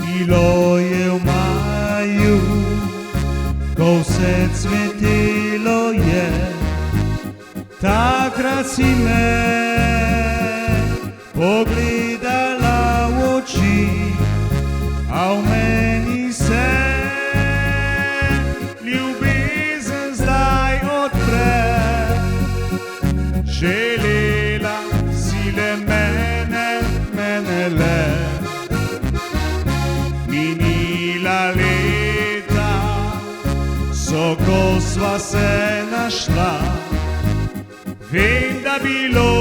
Bilo je v maju, ko vse cvetelo je, takrat si me pogledala v oči, a v meni se ljubezen zdaj odpre. Želela si le mene, mene le. Minila leta so, ko sva se našla, vem, da bilo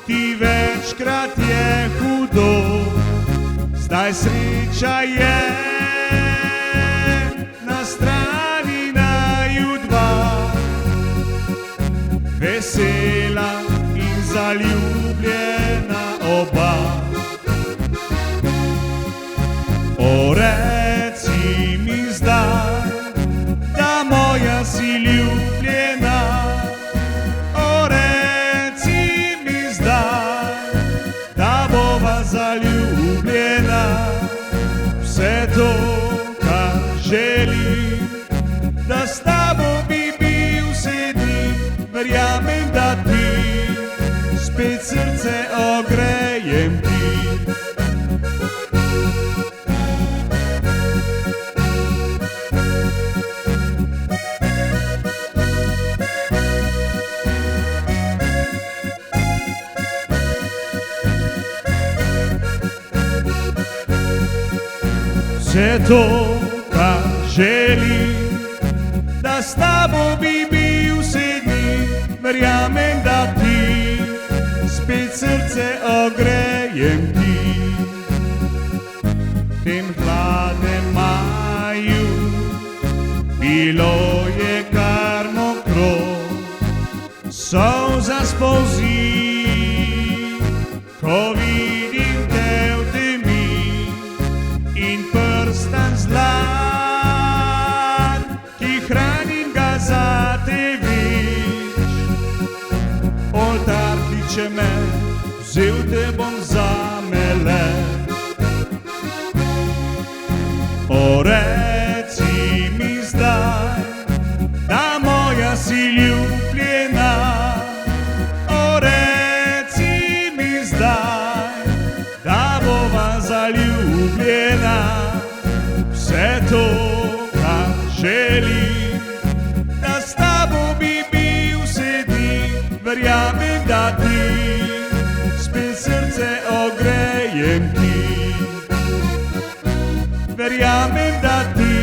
ti večkrat je hudo, zdaj sreča je na strani naju dva, vesela in zaljubljena oba. O, reci mi zdaj, da moja si ljubljena. O, reci mi zdaj, da bova zaljubljena. Vse to, kar želim, da s tabo bi bil vse dni, verjamem, da ti spet srce ogrejem ti. Vse to, kar želim, da s tabo bi bil vse dni, verjamem, da ti spet srce ogrejem ti. V tem hladnem maju bilo je kar mokro, solza spolzi, ko vidim te v temi in prstan zlat, ki hranim ga za te viš. Oltar kliče me, vzel te bom zame le. O, reci mi zdaj, da moja si ljubljena. O, reci mi zdaj, da bova zaljubljena. Vse to, kar želim, da s tabo bi bil vse dni, verjamem, da ti spet srce ogrejem ti. Verjamem, da ti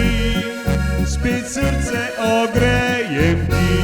spet srce ogrejem ti.